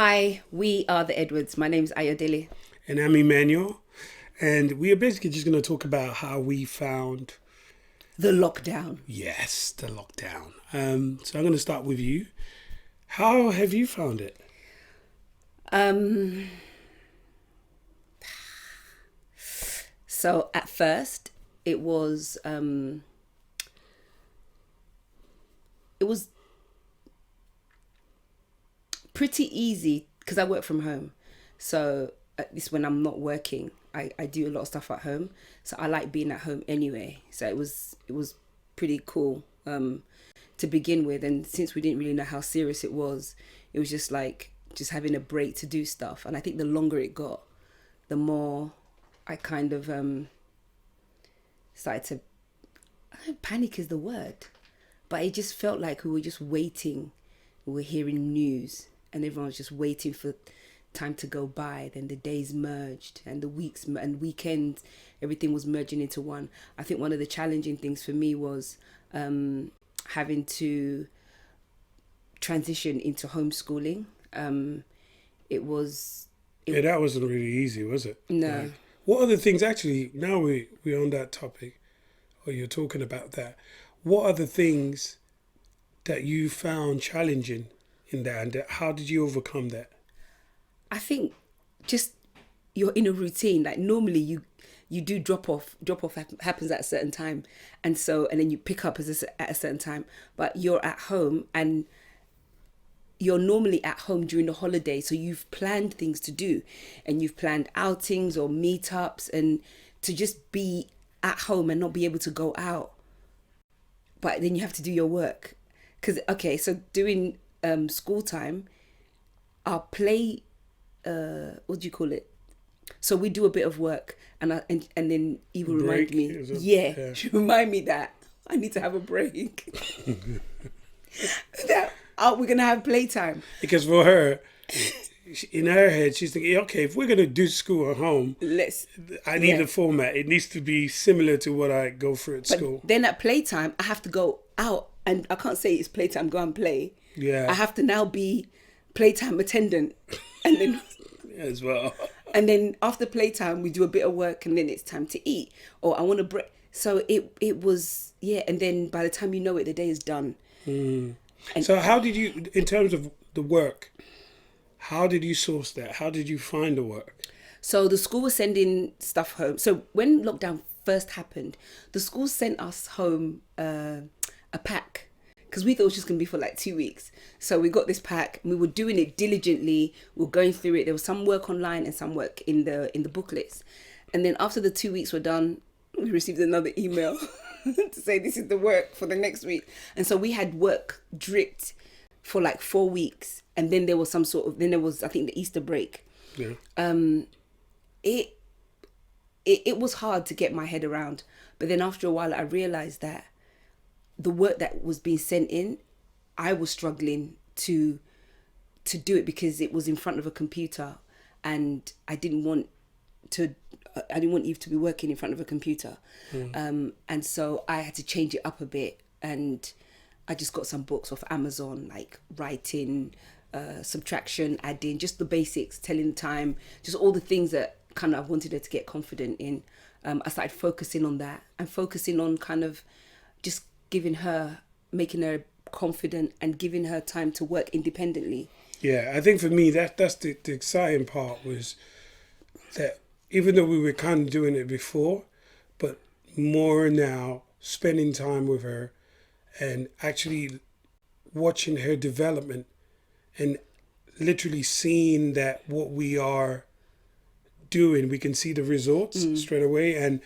Hi, we are the Edwards. My name's Ayo-Dele. And I'm Emmanuel. And we are basically just going to talk about how we found, The lockdown. yes, the lockdown. So I'm going to start with you. How have you found it? Um, so at first, it was pretty easy because I work from home. So at least when I'm not working, I do a lot of stuff at home. So I like being at home anyway. So it was pretty cool to begin with. And since we didn't really know how serious it was just like just having a break to do stuff. And I think the longer it got, the more I kind of started to, I don't know, panic is the word, but it just felt like we were just waiting. We were hearing news and everyone was just waiting for time to go by. Then the days merged and the weeks and weekends, everything was merging into one. I think one of the challenging things for me was having to transition into homeschooling. It was Yeah, that wasn't really easy, was it? no. Like, what other things, actually, now we're on that topic, or you're talking about that, what are the things that you found challenging in that, and how did you overcome that? I think just you're in a routine. Like normally you do drop off. Drop off happens at a certain time, and then you pick up at a certain time. But you're at home and you're normally at home during the holiday, so you've planned things to do, and you've planned outings or meetups, and to just be at home and not be able to go out. But then you have to do your work, because okay, so during school time, our play, what do you call it? So we do a bit of work, and then you will remind Break? me. Is it? Yeah, Yeah. she remind me that I need to have a break. That we're gonna have playtime. Because for her, in her head, she's thinking, okay, if we're going to do school at home, Let's. I need Yeah. a format. It needs to be similar to what I go through at But school. then at playtime, I have to go out, and I can't say it's playtime. Go and play. Yeah. I have to now be playtime attendant, and then As well. and then after playtime we do a bit of work, and then it's time to eat, or I want to break. So it was, yeah, and then by the time you know it, the day is done. So how did you, in terms of the work, how did you source that? How did you find the work? So the school was sending stuff home. So when lockdown first happened, the school sent us home a pack, because we thought it was just going to be for like 2 weeks. So we got this pack and we were doing it diligently. We were going through it. There was some work online and some work in the booklets. And then after the 2 weeks were done, we received another email to say this is the work for the next week. And so we had work dripped for like 4 weeks. And then there was then there was, I think, the Easter break. Yeah. It was hard to get my head around. But then after a while, I realized that the work that was being sent in, I was struggling to do it because it was in front of a computer, and I didn't want Eve to be working in front of a computer. And so I had to change it up a bit, and I just got some books off Amazon, like writing, subtraction, adding, just the basics, telling time, just all the things that kind of I wanted her to get confident in. I started focusing on that and focusing on kind of just making her confident and giving her time to work independently. Yeah, I think for me, that's the exciting part, was that even though we were kind of doing it before, but more now, spending time with her and actually watching her development, and literally seeing that what we are doing, we can see the results straight away, and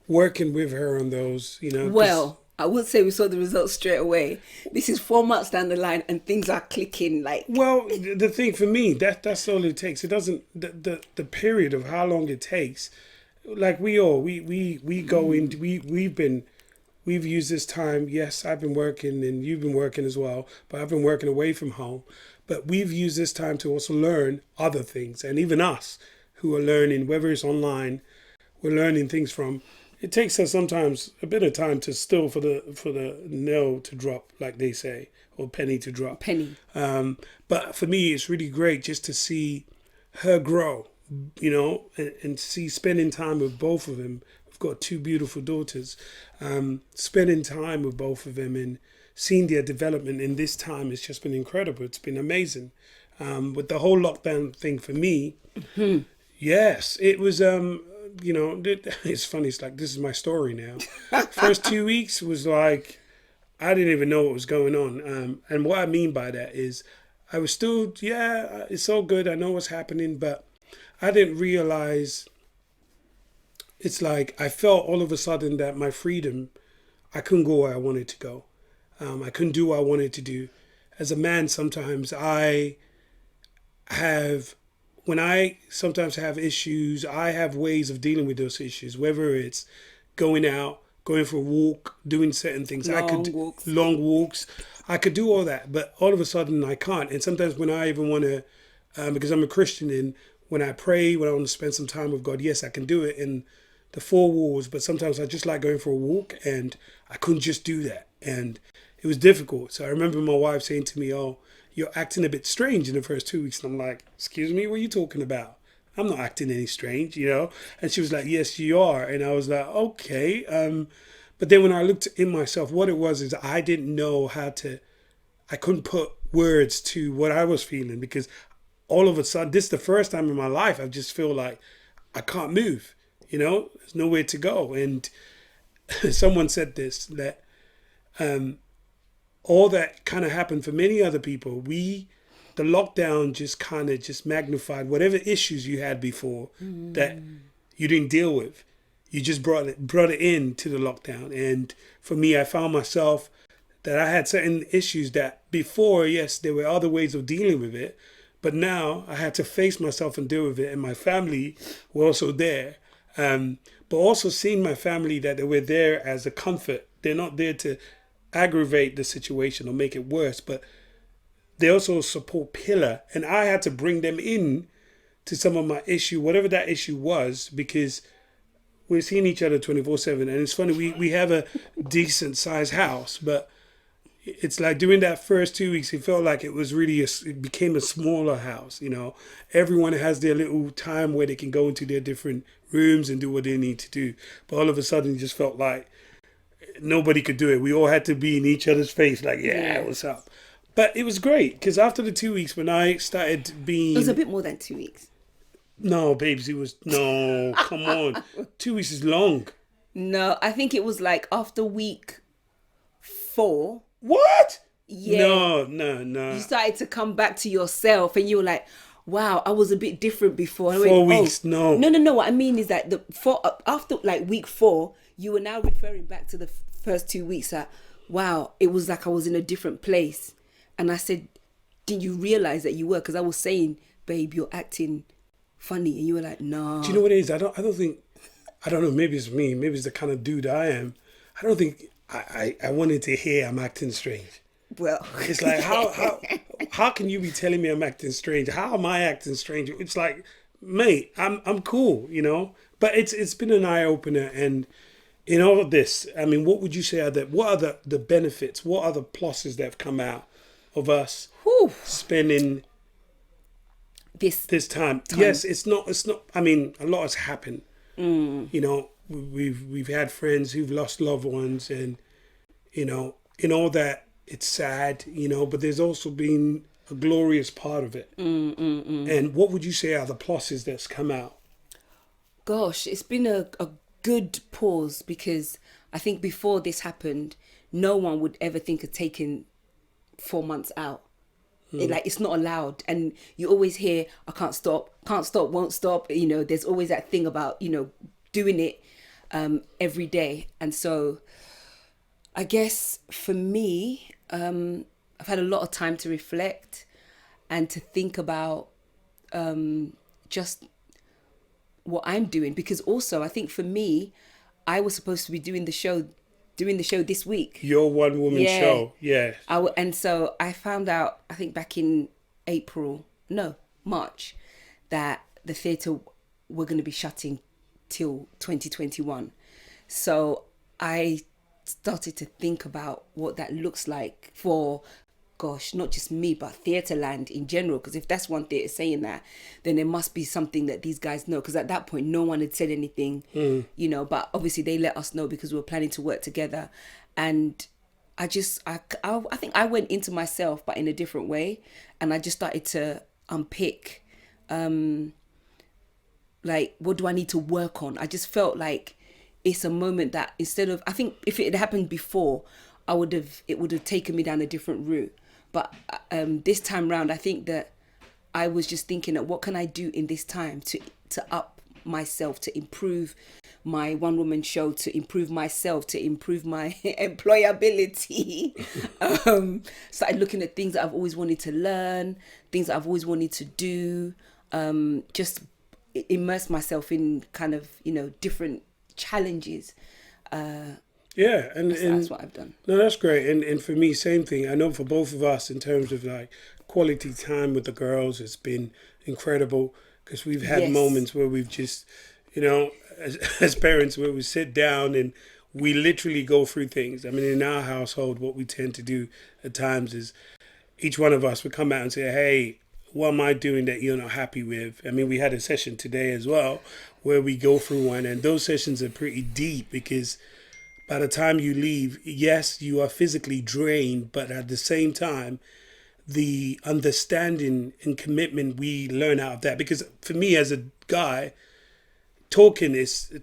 working with her on those, 'cause- Well, I would say we saw the results straight away. This is 4 months down the line and things are clicking like. Well, the thing for me, that's all it takes. It doesn't, the period of how long it takes, like we go in, we've used this time. Yes, I've been working and you've been working as well, but I've been working away from home. But we've used this time to also learn other things, and even us who are learning, whether it's online, we're learning things from it takes us sometimes a bit of time to still for the nail to drop, like they say, or penny to drop. Penny. But for me, it's really great just to see her grow, and see spending time with both of them. I've got two beautiful daughters. Spending time with both of them and seeing their development in this time has just been incredible. It's been amazing. With the whole lockdown thing for me, yes, it was. It's funny. It's like, this is my story now. First 2 weeks was like, I didn't even know what was going on. And what I mean by that is, I was still, it's all good. I know what's happening, but I didn't realize. It's like I felt all of a sudden that my freedom, I couldn't go where I wanted to go. I couldn't do what I wanted to do. As a man, sometimes when I sometimes have issues, I have ways of dealing with those issues, whether it's going out, going for a walk, doing certain things. Long walks. I could do all that, but all of a sudden I can't. And sometimes when I even want to, because I'm a Christian, and when I pray, when I want to spend some time with God, yes, I can do it in the four walls, but sometimes I just like going for a walk, and I couldn't just do that. And it was difficult. So I remember my wife saying to me, "Oh, you're acting a bit strange in the first 2 weeks." And I'm like, "Excuse me, what are you talking about? I'm not acting any strange, And she was like, "Yes, you are." And I was like, "Okay." But then when I looked in myself, what it was is I didn't know I couldn't put words to what I was feeling, because all of a sudden, this is the first time in my life I just feel like I can't move, there's nowhere to go. And someone said this, that all that kind of happened for many other people. The lockdown just magnified whatever issues you had before that you didn't deal with. You just brought it into the lockdown. And for me, I found myself that I had certain issues that before, yes, there were other ways of dealing with it, but now I had to face myself and deal with it. And my family were also there. But also seeing my family, that they were there as a comfort. They're not there to aggravate the situation or make it worse, but they also support pillar. And I had to bring them in to some of my issue, whatever that issue was, because we're seeing each other 24/7. And it's funny, we have a decent sized house, but it's like during that first 2 weeks, it felt like it was really, it became a smaller house. Everyone has their little time where they can go into their different rooms and do what they need to do. But all of a sudden, it just felt like nobody could do it. We all had to be in each other's face, like, yeah, what's up? But it was great, because after the 2 weeks, when I started being... It was a bit more than 2 weeks. No, babes, no, come on. 2 weeks is long. No, I think it was like after week 4. What? Yeah. No. You started to come back to yourself, and you were like, wow, I was a bit different before. 4 weeks, no. No. What I mean is that after like week 4, you were now referring back to the first 2 weeks that, wow, it was like I was in a different place. And I said, did you realize that you were? Because I was saying, babe, you're acting funny. And you were like, no. Do you know what it is? I don't know, maybe it's me. Maybe it's the kind of dude I am. I don't think I wanted to hear I'm acting strange. Well, it's like, how can you be telling me I'm acting strange? How am I acting strange? It's like, mate, I'm cool, But it's been an eye opener, and in all of this, I mean, what would you say what are the benefits? What are the pluses that have come out of us spending this time? Yes, it's not. I mean, a lot has happened. We've had friends who've lost loved ones, and in all that, it's sad, but there's also been a glorious part of it. And what would you say are the pluses that's come out? Gosh, it's been a good pause, because I think before this happened, no one would ever think of taking 4 months out. It's not allowed. And you always hear, I can't stop, won't stop. There's always that thing about, doing it every day. And so I guess for me, I've had a lot of time to reflect and to think about just what I'm doing. Because also, I think for me, I was supposed to be doing the show this week. Your one woman show, yeah. And so I found out, I think back in March, that the theatre were going to be shutting till 2021. So I started to think about what that looks like for, gosh, not just me, but theatre land in general. Because if that's one theatre saying that, then there must be something that these guys know. Because at that point, no one had said anything, you know, but obviously they let us know because we were planning to work together. And I think I went into myself, but in a different way. And I just started to unpick, like, what do I need to work on? I just felt like it's a moment that instead of, I think if it had happened before, it would have taken me down a different route. But this time round, I think that I was just thinking that what can I do in this time to up myself, to improve my one woman show, to improve myself, to improve my employability. Started looking at things that I've always wanted to learn, things that I've always wanted to do, just immerse myself in kind of, you know, different challenges. Yeah, and That's what I've done. No, that's great. And for me, same thing. I know for both of us, in terms of like quality time with the girls, it's been incredible because we've had Yes. moments where we've just, you know, as parents, where we sit down and we literally go through things. I mean, in our household, what we tend to do at times is each one of us would come out and say, hey, what am I doing that you're not happy with? I mean, we had a session today as well where we go through one, and those sessions are pretty deep because by the time you leave, yes, you are physically drained, but at the same time, the understanding and commitment we learn out of that. Because for me as a guy, talking is,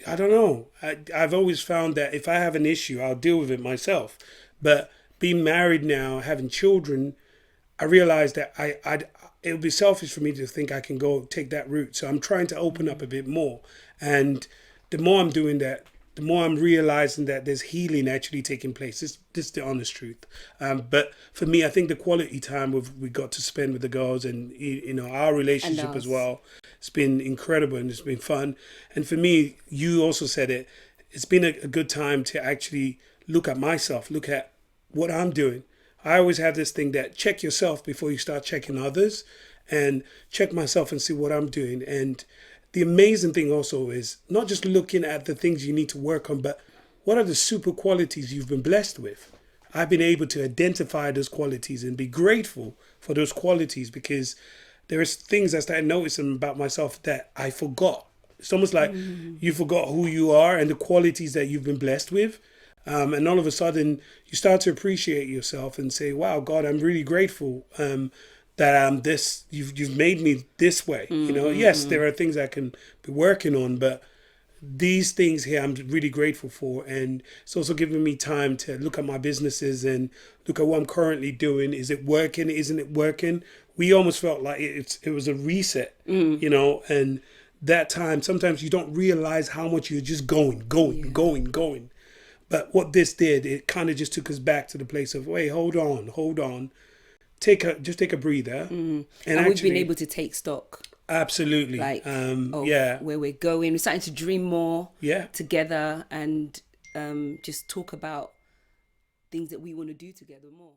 I don't know. I've always found that if I have an issue, I'll deal with it myself. But being married now, having children, I realized that it would be selfish for me to think I can go take that route. So I'm trying to open up a bit more. And the more I'm doing that, the more I'm realizing that there's healing actually taking place. This is the honest truth. But for me, I think the quality time we got to spend with the girls and, you know, our relationship as well, it's been incredible and it's been fun. And for me, you also said it, it's been a good time to actually look at myself, look at what I'm doing. I always have this thing that check yourself before you start checking others, and check myself and see what I'm doing. And the amazing thing also is not just looking at the things you need to work on, but what are the super qualities you've been blessed with? I've been able to identify those qualities and be grateful for those qualities, because there is things I started noticing about myself that I forgot. It's almost like you forgot who you are and the qualities that you've been blessed with. And all of a sudden you start to appreciate yourself and say, wow, God, I'm really grateful that I'm this, you've made me this way. You know, yes, there are things I can be working on, but these things here I'm really grateful for. And it's also giving me time to look at my businesses and look at what I'm currently doing. Is it working? Isn't it working? We almost felt like it was a reset, you know, and that time, sometimes you don't realize how much you're just going. But what this did, it kind of just took us back to the place of, wait, hold on. Just take a breather. And actually, we've been able to take stock. Absolutely. Like, of yeah. where we're going. We're starting to dream more Yeah. together and just talk about things that we want to do together more.